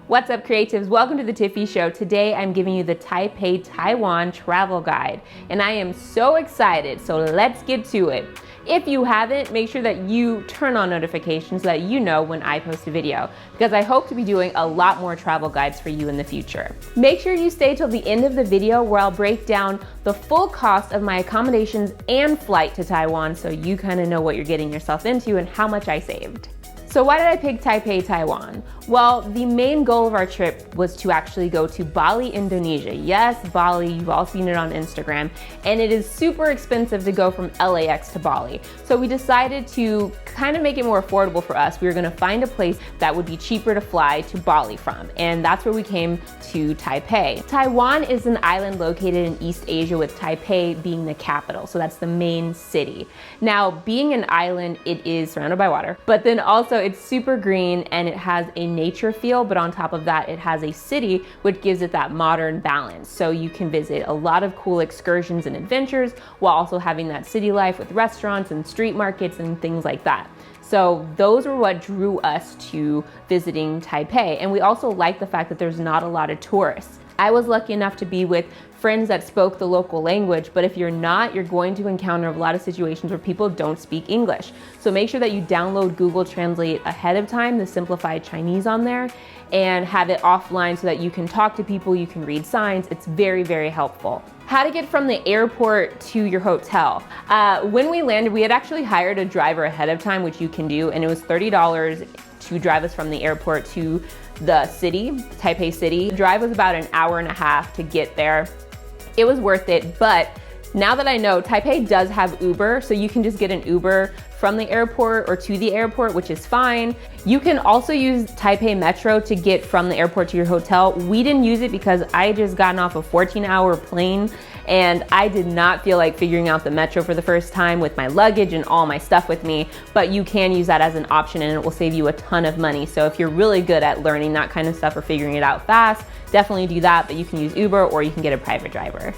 What's up, creatives? Welcome to the Tiffy Show. Today I'm giving you the Taipei Taiwan travel guide, and I am so excited, so let's get to it. If you haven't, make sure that you turn on notifications so that you know when I post a video, because I hope to be doing a lot more travel guides for you in the future. Make sure you stay till the end of the video where I'll break down the full cost of my accommodations and flight to Taiwan so you kind of know what you're getting yourself into and how much I saved. So why did I pick Taipei, Taiwan? Well, the main goal of our trip was to actually go to Bali, Indonesia. Yes, Bali, you've all seen it on Instagram, and it is super expensive to go from LAX to Bali. So we decided to kind of make it more affordable for us. We were gonna find a place that would be cheaper to fly to Bali from, and that's where we came to Taipei. Taiwan is an island located in East Asia, with Taipei being the capital, so that's the main city. Now, being an island, it is surrounded by water, but then also it's super green and it has a nature feel, but on top of that, it has a city, which gives it that modern balance. So you can visit a lot of cool excursions and adventures while also having that city life with restaurants and street markets and things like that. So those were what drew us to visiting Taipei. And we also like the fact that there's not a lot of tourists. I was lucky enough to be with friends that spoke the local language, but if you're not, you're going to encounter a lot of situations where people don't speak English. So make sure that you download Google Translate ahead of time, the simplified Chinese on there, and have it offline so that you can talk to people, you can read signs. It's very, very helpful. How to get from the airport to your hotel. When we landed, we had actually hired a driver ahead of time, which you can do, and it was $30 to drive us from the airport to the city, Taipei City. The drive was about an hour and a half to get there. It was worth it, but now that I know, Taipei does have Uber, so you can just get an Uber from the airport or to the airport, which is fine. You can also use Taipei Metro to get from the airport to your hotel. We didn't use it because I just gotten off a 14-hour plane and I did not feel like figuring out the Metro for the first time with my luggage and all my stuff with me, but you can use that as an option and it will save you a ton of money. So if you're really good at learning that kind of stuff or figuring it out fast, definitely do that, but you can use Uber or you can get a private driver.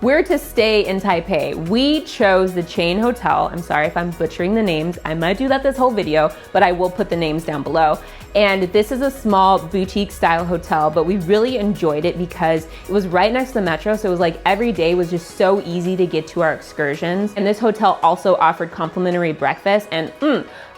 Where to stay in Taipei? We chose the chain hotel. I'm sorry if I'm butchering the names. I might do that this whole video, but I will put the names down below. And this is a small boutique style hotel, but we really enjoyed it because it was right next to the metro. So it was like every day was just so easy to get to our excursions. And this hotel also offered complimentary breakfast. And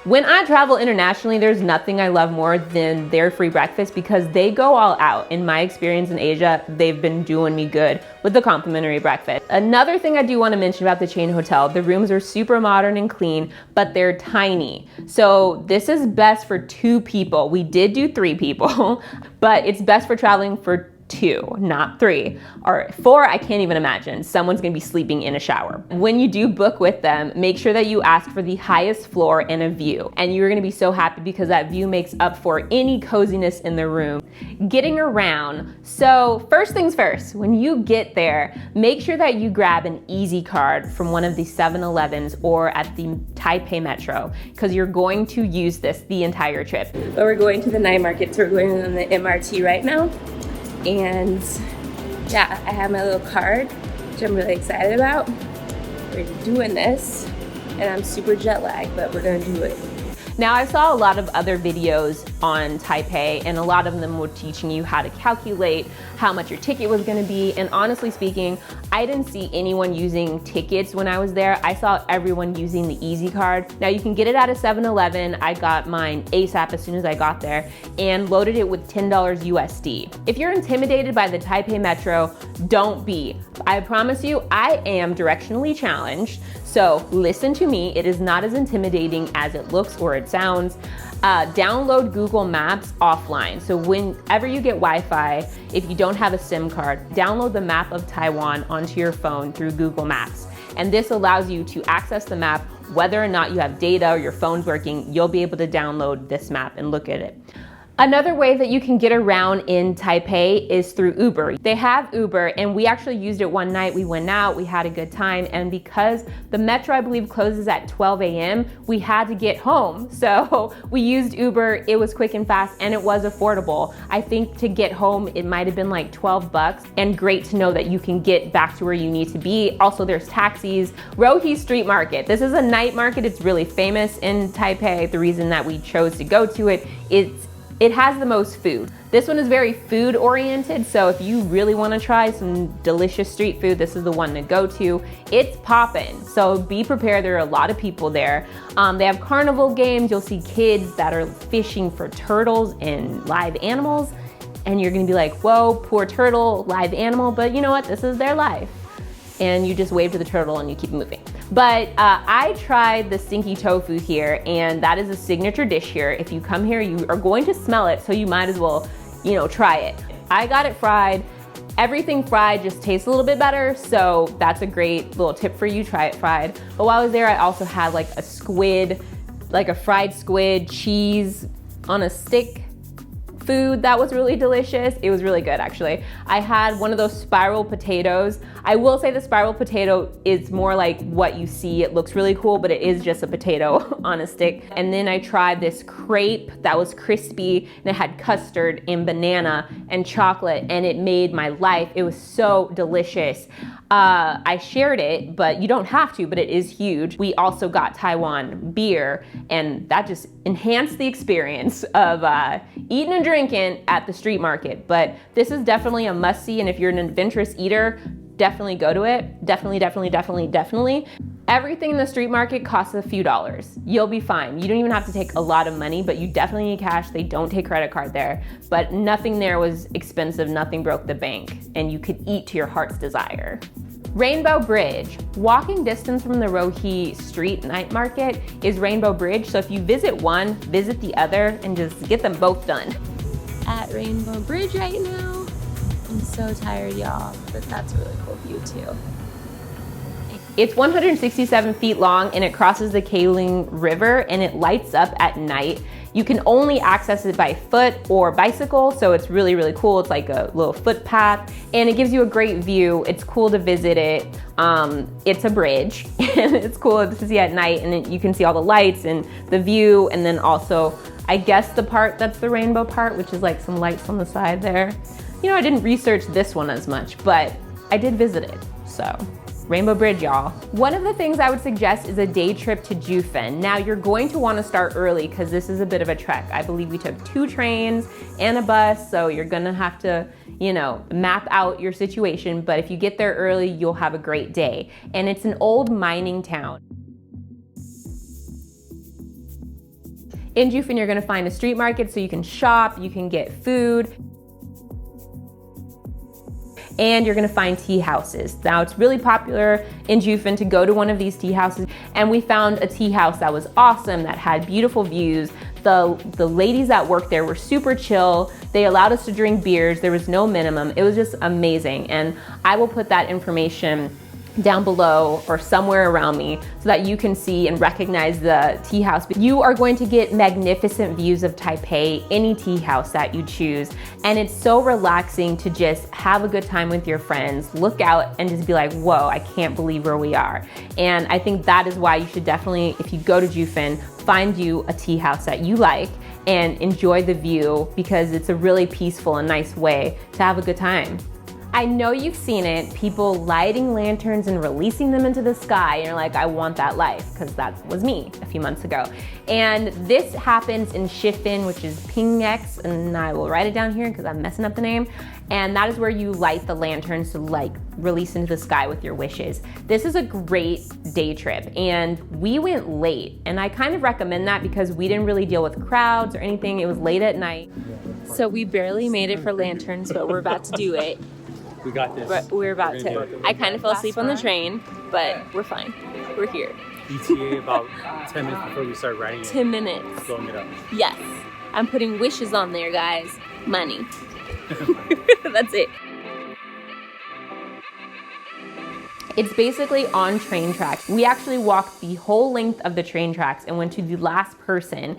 when I travel internationally, there's nothing I love more than their free breakfast because they go all out. In my experience in Asia, they've been doing me good with the complimentary breakfast. Another thing I do want to mention about the chain hotel, the rooms are super modern and clean, but they're tiny. So this is best for 2 people. We did do 3 people, but it's best for traveling for 2, not 3. Or 4, I can't even imagine. Someone's gonna be sleeping in a shower. When you do book with them, make sure that you ask for the highest floor and a view. And you're gonna be so happy because that view makes up for any coziness in the room. Getting around. So first things first, when you get there, make sure that you grab an Easy card from one of the 7-Elevens or at the Taipei Metro, because you're going to use this the entire trip. But we're going to the night market, so we're going on the MRT right now. And yeah, I have my little card, which I'm really excited about. We're doing this, and I'm super jet lagged, but we're gonna do it. Now, I saw a lot of other videos on Taipei, and a lot of them were teaching you how to calculate how much your ticket was gonna be. And honestly speaking, I didn't see anyone using tickets when I was there. I saw everyone using the Easy card. Now, you can get it at a 7-Eleven. I got mine ASAP as soon as I got there and loaded it with $10 USD. If you're intimidated by the Taipei Metro, don't be. I promise you, I am directionally challenged. So listen to me, it is not as intimidating as it looks or it sounds. Download Google Maps offline. So whenever you get Wi-Fi, if you don't have a SIM card, download the map of Taiwan onto your phone through Google Maps. And this allows you to access the map whether or not you have data or your phone's working. You'll be able to download this map and look at it. Another way that you can get around in Taipei is through Uber. They have Uber, and we actually used it one night. We went out, we had a good time, and because the metro, I believe, closes at 12 a.m., we had to get home. So we used Uber. It was quick and fast, and it was affordable. I think to get home, it might have been like 12 bucks, and great to know that you can get back to where you need to be. Also, there's taxis. Roti Street Market. This is a night market. It's really famous in Taipei. The reason that we chose to go to it, it's It has the most food. This one is very food oriented, so if you really want to try some delicious street food, this is the one to go to. It's poppin', so be prepared. There are a lot of people there. They have carnival games. You'll see kids that are fishing for turtles and live animals, and you're gonna be like, whoa, poor turtle, live animal, but you know what? This is their life. And you just wave to the turtle and you keep moving. But I tried the stinky tofu here, and that is a signature dish here. If you come here, you are going to smell it, so you might as well, try it. I got it fried. Everything fried just tastes a little bit better, so that's a great little tip for you, try it fried. But while I was there, I also had like a squid, like a fried squid, cheese on a stick food that was really delicious. It was really good, actually. I had one of those spiral potatoes. I will say the spiral potato is more like what you see. It looks really cool, but it is just a potato on a stick. And then I tried this crepe that was crispy, and it had custard and banana and chocolate, and it made my life. It was so delicious. I shared it, but you don't have to, but it is huge. We also got Taiwan beer, and that just enhanced the experience of eating and drinking at the street market. But this is definitely a must-see, and if you're an adventurous eater, definitely go to it. Definitely, definitely, definitely, definitely. Everything in the street market costs a few dollars. You'll be fine. You don't even have to take a lot of money, but you definitely need cash. They don't take credit card there, but nothing there was expensive. Nothing broke the bank, and you could eat to your heart's desire. Rainbow Bridge. Walking distance from the Roti street night market is Rainbow Bridge. So if you visit one, visit the other and just get them both done. At Rainbow Bridge right now. I'm so tired, y'all, but that's a really cool view too. It's 167 feet long, and it crosses the Kaling River, and it lights up at night. You can only access it by foot or bicycle, so it's really, really cool. It's like a little footpath, and it gives you a great view. It's cool to visit it. It's a bridge, and it's cool to see at night, and then you can see all the lights and the view, and then also, I guess the part that's the rainbow part, which is like some lights on the side there. I didn't research this one as much, but I did visit it, so. Rainbow Bridge, y'all. One of the things I would suggest is a day trip to Jufen. Now, you're going to want to start early because this is a bit of a trek. I believe we took 2 trains and a bus, so you're gonna have to, map out your situation, but if you get there early, you'll have a great day. And it's an old mining town. In Jufen, you're gonna find a street market so you can shop, you can get food, and you're gonna find tea houses. Now, it's really popular in Jufen to go to one of these tea houses, and we found a tea house that was awesome, that had beautiful views. The ladies that worked there were super chill. They allowed us to drink beers. There was no minimum. It was just amazing, and I will put that information down below or somewhere around me so that you can see and recognize the tea house. You are going to get magnificent views of Taipei, any tea house that you choose. And it's so relaxing to just have a good time with your friends, look out and just be like, whoa, I can't believe where we are. And I think that is why you should definitely, if you go to Jufen, find you a tea house that you like and enjoy the view, because it's a really peaceful and nice way to have a good time. I know you've seen it, people lighting lanterns and releasing them into the sky, and you're like, I want that life, because that was me a few months ago. And this happens in Shifen, which is Pingx, and I will write it down here because I'm messing up the name. And that is where you light the lanterns to release into the sky with your wishes. This is a great day trip, and we went late, and I kind of recommend that because we didn't really deal with crowds or anything. It was late at night. So we barely made it for lanterns, but we're about to do it. We got this. But we're about to. I kind of fell asleep on the train, but we're fine. We're here. ETA about 10 minutes before we start riding it. 10 minutes. Blowing it up. Yes. I'm putting wishes on there, guys. Money. That's it. It's basically on train tracks. We actually walked the whole length of the train tracks and went to the last person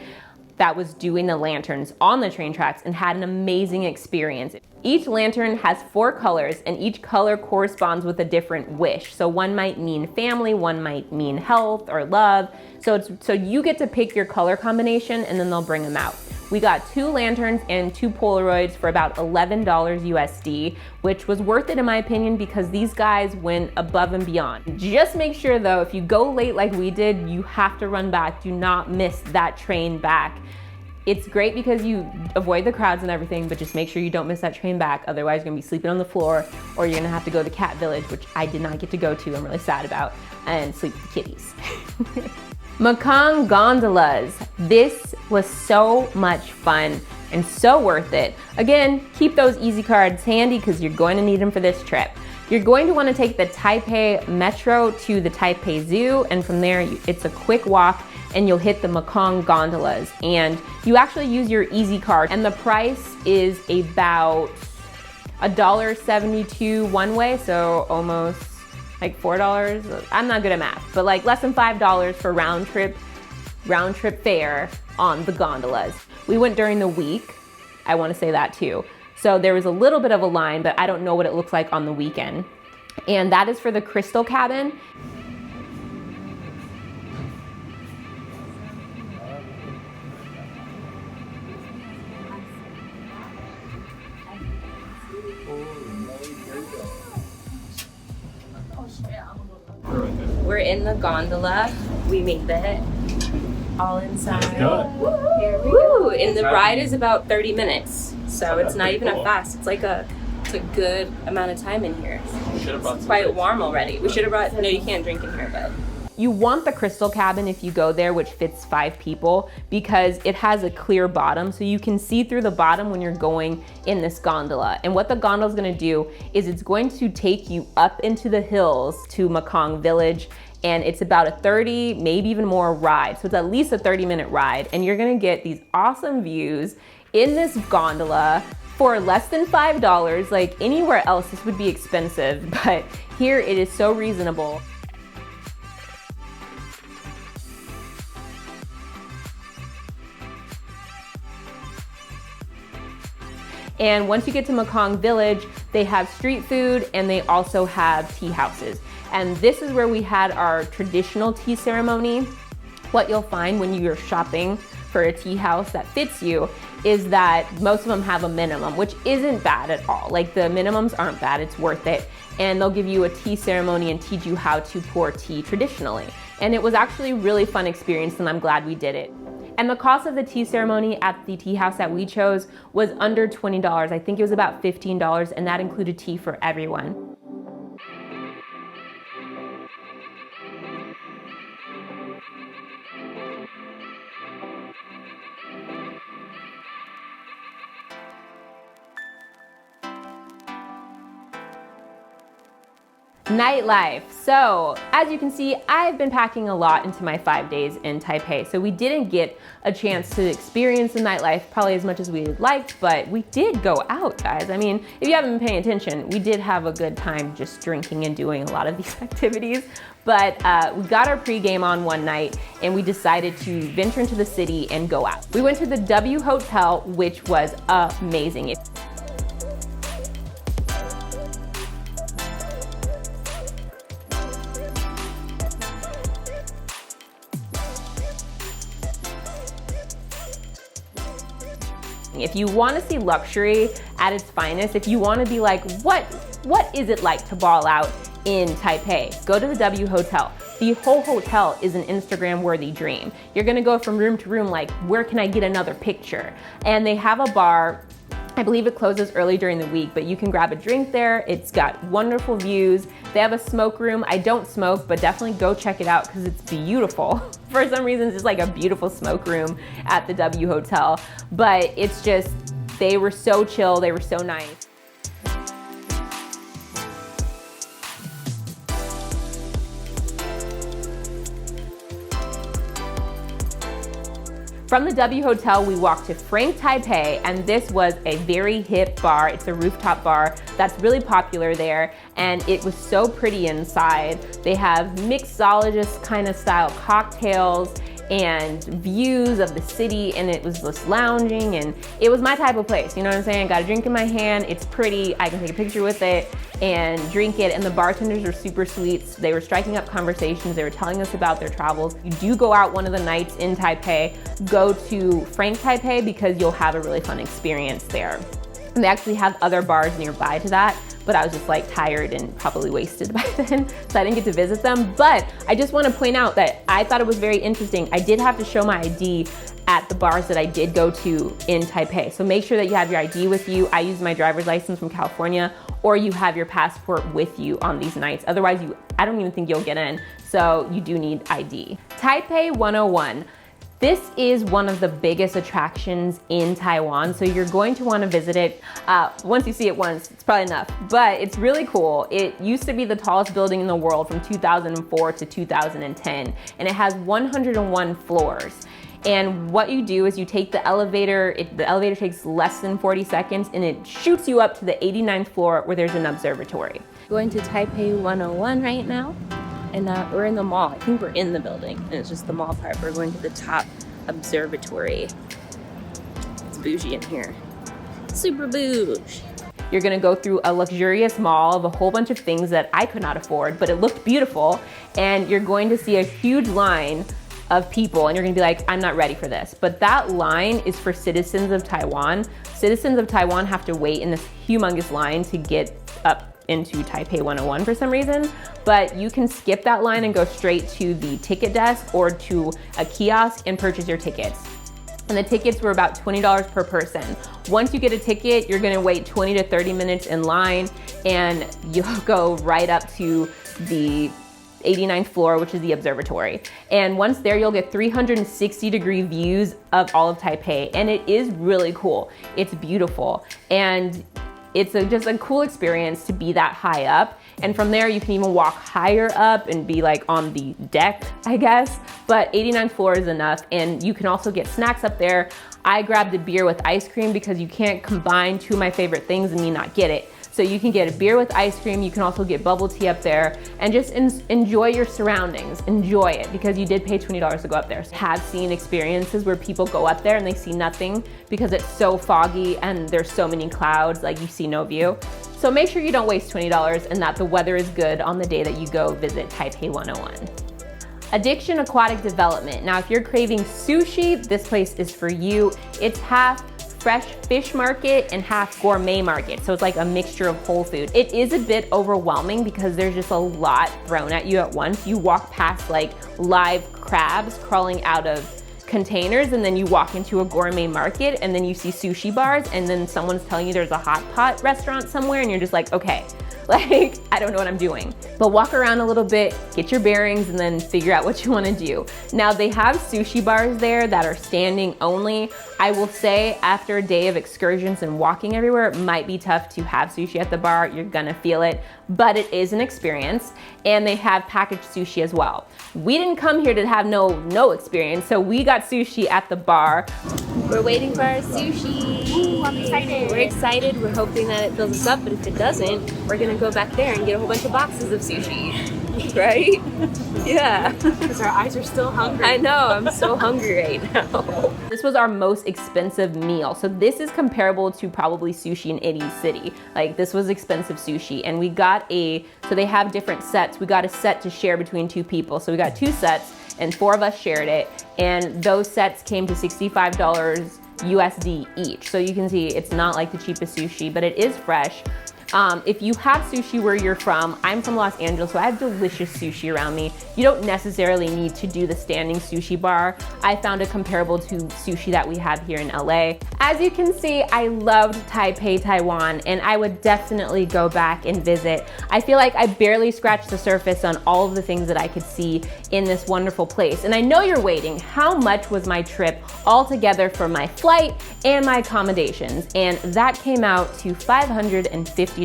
that was doing the lanterns on the train tracks and had an amazing experience. Each lantern has 4 colors, and each color corresponds with a different wish. So one might mean family, one might mean health or love. So you get to pick your color combination, and then they'll bring them out. We got 2 lanterns and 2 Polaroids for about $11 USD, which was worth it in my opinion because these guys went above and beyond. Just make sure though, if you go late like we did, you have to run back. Do not miss that train back. It's great because you avoid the crowds and everything, but just make sure you don't miss that train back. Otherwise, you're gonna be sleeping on the floor, or you're gonna have to go to the cat village, which I did not get to go to, I'm really sad about, and sleep with the kitties. Mekong Gondolas. This was so much fun and so worth it. Again, keep those easy cards handy because you're going to need them for this trip. You're going to want to take the Taipei Metro to the Taipei Zoo, and from there it's a quick walk and you'll hit the Mekong Gondolas. And you actually use your easy card, and the price is about $1.72 one way, so almost like $4. I'm not good at math, but like less than $5 for round trip fare on the gondolas. We went during the week, I want to say that too. So there was a little bit of a line, but I don't know what it looks like on the weekend. And that is for the crystal cabin. We're in the gondola. We made it all inside. Here we go. And the ride is about 30 minutes. So it's not even a fast. It's like it's a good amount of time in here. It's quite warm already. We should have brought, no, you can't drink in here, but. You want the crystal cabin if you go there, which fits 5 people, because it has a clear bottom, so you can see through the bottom when you're going in this gondola. And what the gondola is gonna do is it's going to take you up into the hills to Mekong Village, and it's about a 30, maybe even more ride. So it's at least a 30-minute ride, and you're gonna get these awesome views in this gondola for less than $5. Like anywhere else, this would be expensive, but here it is so reasonable. And once you get to Mekong Village, they have street food and they also have tea houses. And this is where we had our traditional tea ceremony. What you'll find when you're shopping for a tea house that fits you is that most of them have a minimum, which isn't bad at all. Like the minimums aren't bad, it's worth it. And they'll give you a tea ceremony and teach you how to pour tea traditionally. And it was actually a really fun experience, and I'm glad we did it. And the cost of the tea ceremony at the tea house that we chose was under $20. I think it was about $15, and that included tea for everyone. Nightlife. So as you can see, I've been packing a lot into my 5 days in Taipei. So we didn't get a chance to experience the nightlife probably as much as we would like, but we did go out, guys. I mean, if you haven't been paying attention, we did have a good time just drinking and doing a lot of these activities. But we got our pregame on one night and we decided to venture into the city and go out. We went to the W Hotel, which was amazing. If you want to see luxury at its finest, if you want to be like, what is it like to ball out in Taipei? Go to the W Hotel. The whole hotel is an Instagram-worthy dream. You're gonna go from room to room like, where can I get another picture? And they have a bar. I believe it closes early during the week, but you can grab a drink there. It's got wonderful views. They have a smoke room. I don't smoke, but definitely go check it out because it's beautiful. For some reason, it's like a beautiful smoke room at the W Hotel, but it's just, they were so chill, they were so nice. From the W Hotel, we walked to Frank Taipei, and this was a very hip bar. It's a rooftop bar that's really popular there, and it was so pretty inside. They have mixologist kind of style cocktails and views of the city, and it was just lounging, and it was my type of place, you know what I'm saying? Got a drink in my hand, it's pretty, I can take a picture with it and drink it, and the bartenders are super sweet. They were striking up conversations, they were telling us about their travels. You do go out one of the nights in Taipei, go to Frank Taipei because you'll have a really fun experience there. And they actually have other bars nearby to that, but I was just like tired and probably wasted by then, so I didn't get to visit them. But I just want to point out that I thought it was very interesting. I did have to show my ID at the bars that I did go to in Taipei. So make sure that you have your ID with you. I use my driver's license from California, or you have your passport with you on these nights. Otherwise, I don't even think you'll get in. So you do need ID. Taipei 101. This is one of the biggest attractions in Taiwan, so you're going to want to visit it. Once you see it once, it's probably enough, but it's really cool. It used to be the tallest building in the world from 2004 to 2010, and it has 101 floors. And what you do is you take the elevator, the elevator takes less than 40 seconds, and it shoots you up to the 89th floor where there's an observatory. Going to Taipei 101 right now. And we're in the mall. I think we're in the building, and it's just the mall part. We're going to the top observatory. It's bougie in here. Super bougie. You're gonna go through a luxurious mall of a whole bunch of things that I could not afford, but it looked beautiful. And you're going to see a huge line of people, and you're gonna be like, I'm not ready for this. But that line is for citizens of Taiwan. Citizens of Taiwan have to wait in this humongous line to get up into Taipei 101 for some reason, but you can skip that line and go straight to the ticket desk or to a kiosk and purchase your tickets. And the tickets were about $20 per person. Once you get a ticket, you're gonna wait 20 to 30 minutes in line, and you'll go right up to the 89th floor, which is the observatory. And once there, you'll get 360-degree views of all of Taipei, and it is really cool. It's beautiful, and it's just a cool experience to be that high up. And from there, you can even walk higher up and be like on the deck, I guess. But 89th floor is enough. And you can also get snacks up there. I grabbed a beer with ice cream because you can't combine two of my favorite things and me not get it. So you can get a beer with ice cream. You can also get bubble tea up there, and just enjoy your surroundings. Enjoy it, because you did pay $20 to go up there. So I have seen experiences where people go up there and they see nothing because it's so foggy and there's so many clouds, like you see no view. So make sure you don't waste $20 and that the weather is good on the day that you go visit Taipei 101. Addiction Aquatic Development. Now, if you're craving sushi, this place is for you. It's half fresh fish market and half gourmet market. So it's like a mixture of whole food. It is a bit overwhelming because there's just a lot thrown at you at once. You walk past like live crabs crawling out of containers, and then you walk into a gourmet market, and then you see sushi bars, and then someone's telling you there's a hot pot restaurant somewhere, and you're just like, okay, like, I don't know what I'm doing. But walk around a little bit, get your bearings, and then figure out what you wanna do. Now, they have sushi bars there that are standing only. I will say, after a day of excursions and walking everywhere, it might be tough to have sushi at the bar. You're gonna feel it, but it is an experience. And they have packaged sushi as well. We didn't come here to have no experience, so we got sushi at the bar. We're waiting for our sushi. Ooh, I'm excited. We're excited. We're hoping that it fills us up, but if it doesn't, we're gonna go back there and get a whole bunch of boxes of sushi. Right? Yeah. Because our eyes are still hungry. I know, I'm so hungry right now. This was our most expensive meal. So this is comparable to probably sushi in any city. Like, this was expensive sushi. And we got so they have different sets. We got a set to share between two people. So we got 2 sets, and 4 of us shared it. And those sets came to $65 USD each. So you can see it's not like the cheapest sushi, but it is fresh. If you have sushi where you're from, I'm from Los Angeles, so I have delicious sushi around me. You don't necessarily need to do the standing sushi bar. I found it comparable to sushi that we have here in LA. As you can see, I loved Taipei, Taiwan, and I would definitely go back and visit. I feel like I barely scratched the surface on all of the things that I could see in this wonderful place. And I know you're waiting, how much was my trip all together for my flight and my accommodations? And that came out to $550.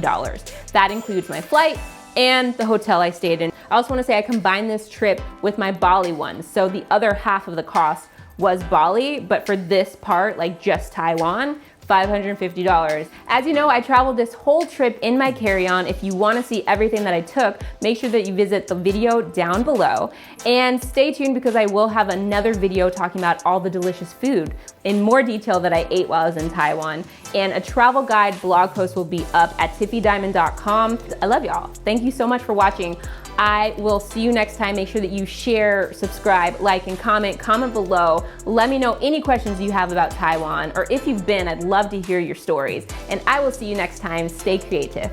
That includes my flight and the hotel I stayed in. I also want to say I combined this trip with my Bali one. So the other half of the cost was Bali, but for this part, like just Taiwan, $550. As you know, I traveled this whole trip in my carry-on. If you want to see everything that I took, make sure that you visit the video down below, and stay tuned because I will have another video talking about all the delicious food in more detail that I ate while I was in Taiwan, and a travel guide blog post will be up at tiffydiamond.com. I love y'all. Thank you so much for watching. I will see you next time. Make sure that you share, subscribe, like, and comment below. Let me know any questions you have about Taiwan, or if you've been, I'd love to hear your stories. And I will see you next time. Stay creative.